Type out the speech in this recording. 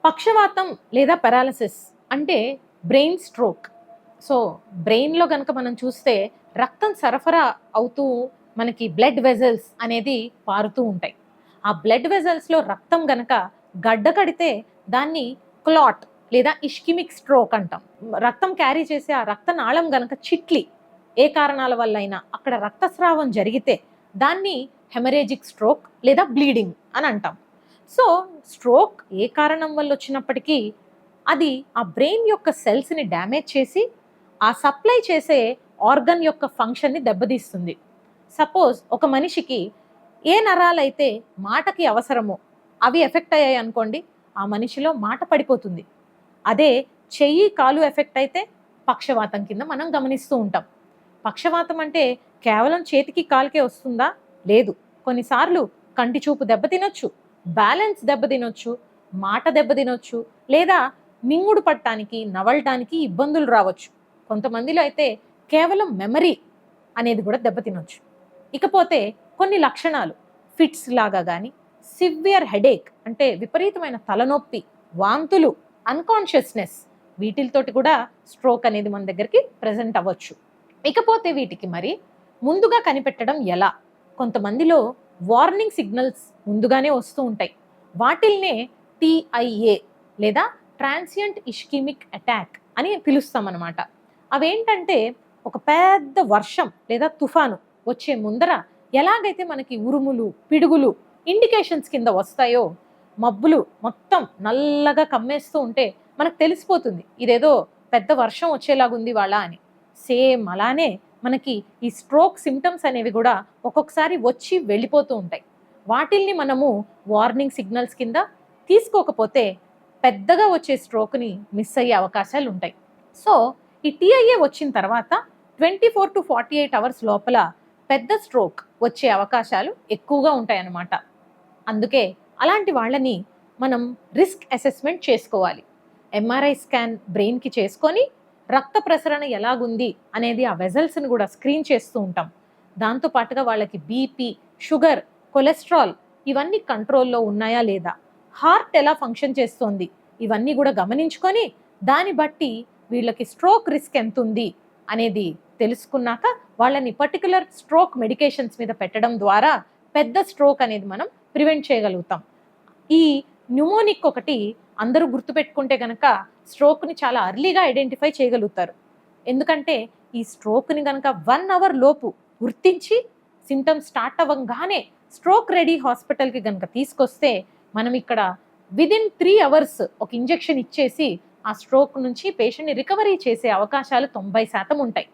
పక్షవాతం లేదా పారాలిసిస్ అంటే బ్రెయిన్ స్ట్రోక్. సో, బ్రెయిన్‌లో గనక మనం చూస్తే రక్తం సరఫరా అవుతూ మనకి బ్లడ్ వెసల్స్ అనేది పారుతూ ఉంటాయి. ఆ బ్లడ్ వెసల్స్‌లో రక్తం గనక గడ్డ కడితే దాన్ని క్లాట్ లేదా ఇష్కిమిక్ స్ట్రోక్ అంటాం. రక్తం క్యారీ చేసే ఆ రక్తనాళం గనక చిట్లి ఏ కారణాల వల్లైనా అక్కడ రక్తస్రావం జరిగితే దాన్ని హెమరేజిక్ స్ట్రోక్ లేదా బ్లీడింగ్ అని అంటాం. సో, స్ట్రోక్ ఏ కారణం వల్ల వచ్చినప్పటికీ అది ఆ బ్రెయిన్ యొక్క సెల్స్‌ని డ్యామేజ్ చేసి, ఆ సప్లై చేసే ఆర్గన్ యొక్క ఫంక్షన్‌ని దెబ్బతీస్తుంది. సపోజ్ ఒక మనిషికి ఏ నరాలైతే మాటకి అవసరమో అవి ఎఫెక్ట్ అయ్యాయనుకోండి, ఆ మనిషిలో మాట పడిపోతుంది. అదే చెయ్యి, కాలు ఎఫెక్ట్ అయితే పక్షవాతం కింద మనం గమనిస్తూ ఉంటాం. పక్షవాతం అంటే కేవలం చేతికి, కాలుకే వస్తుందా? లేదు. కొన్నిసార్లు కంటి చూపు దెబ్బతినొచ్చు, బ్యాలెన్స్ దెబ్బతినొచ్చు, మాట దెబ్బతినొచ్చు, లేదా మింగుడు పడటానికి, నవలటానికి ఇబ్బందులు రావచ్చు. కొంతమందిలో అయితే కేవలం మెమరీ అనేది కూడా దెబ్బతినొచ్చు. ఇకపోతే కొన్ని లక్షణాలు ఫిట్స్ లాగా గానీ, సివియర్ హెడేక్ అంటే విపరీతమైన తలనొప్పి, వాంతులు, అన్‌కాన్షియస్‌నెస్ వీటిలతోటి కూడా స్ట్రోక్ అనేది మన దగ్గరికి ప్రెజెంట్ అవ్వచ్చు. ఇకపోతే వీటికి మరి ముందుగా కనిపెట్టడం ఎలా? కొంతమందిలో వార్నింగ్ సిగ్నల్స్ ముందుగానే వస్తూ ఉంటాయి. వాటిల్నే టీఐఏ లేదా ట్రాన్సియంట్ ఇష్కిమిక్ అటాక్ అని పిలుస్తామన్నమాట. అవేంటంటే ఒక పెద్ద వర్షం లేదా తుఫాను వచ్చే ముందర ఎలాగైతే మనకి ఉరుములు, పిడుగులు ఇండికేషన్స్ కింద వస్తాయో, మబ్బులు మొత్తం నల్లగా కమ్మేస్తూ ఉంటే మనకు తెలిసిపోతుంది ఇదేదో పెద్ద వర్షం వచ్చేలాగుంది ఇవాళ అని. సేమ్ అలానే మనకి ఈ స్ట్రోక్ సిమ్టమ్స్ అనేవి కూడా ఒక్కొక్కసారి వచ్చి వెళ్ళిపోతూ ఉంటాయి. వాటిల్ని మనము వార్నింగ్ సిగ్నల్స్ కింద తీసుకోకపోతే పెద్దగా వచ్చే స్ట్రోక్‌ని మిస్ అయ్యే అవకాశాలు ఉంటాయి. సో, ఈ టీఐఏ వచ్చిన తర్వాత 24-48 అవర్స్ లోపల పెద్ద స్ట్రోక్ వచ్చే అవకాశాలు ఎక్కువగా ఉంటాయన్నమాట. అందుకే అలాంటి వాళ్ళని మనం రిస్క్ అసెస్మెంట్ చేసుకోవాలి. ఎంఆర్ఐ స్కాన్ బ్రెయిన్‌కి చేసుకొని రక్త ప్రసరణ ఎలాగుంది అనేది ఆ వెసల్స్‌ని కూడా స్క్రీన్ చేస్తూ ఉంటాం. దాంతో పాటుగా వాళ్ళకి బీపీ, షుగర్, కొలెస్ట్రాల్ ఇవన్నీ కంట్రోల్‌లో ఉన్నాయా లేదా? హార్ట్ ఎలా ఫంక్షన్ చేస్తోంది? ఇవన్నీ కూడా గమనించుకొని దాన్ని బట్టి వీళ్ళకి స్ట్రోక్ రిస్క్ ఎంతుంది అనేది తెలుసుకున్నాక వాళ్ళని పర్టిక్యులర్ స్ట్రోక్ మెడికేషన్స్ మీద పెట్టడం ద్వారా పెద్ద స్ట్రోక్ అనేది మనం ప్రివెంట్ చేయగలుగుతాం. ఈ న్యూమోనిక్ ఒకటి అందరూ గుర్తుపెట్టుకుంటే గనక స్ట్రోక్‌ని చాలా అర్లీగా ఐడెంటిఫై చేయగలుగుతారు. ఎందుకంటే ఈ స్ట్రోక్‌ని గనక 1 అవర్ లోపు గుర్తించి సింప్టమ్స్ స్టార్ట్ అవ్వంగానే స్ట్రోక్ రెడీ హాస్పిటల్‌కి గనక తీసుకొస్తే మనం ఇక్కడ విదిన్ 3 అవర్స్ ఒక ఇంజెక్షన్ ఇచ్చేసి ఆ స్ట్రోక్ నుంచి పేషెంట్‌ని రికవరీ చేసే అవకాశాలు 90% ఉంటాయి.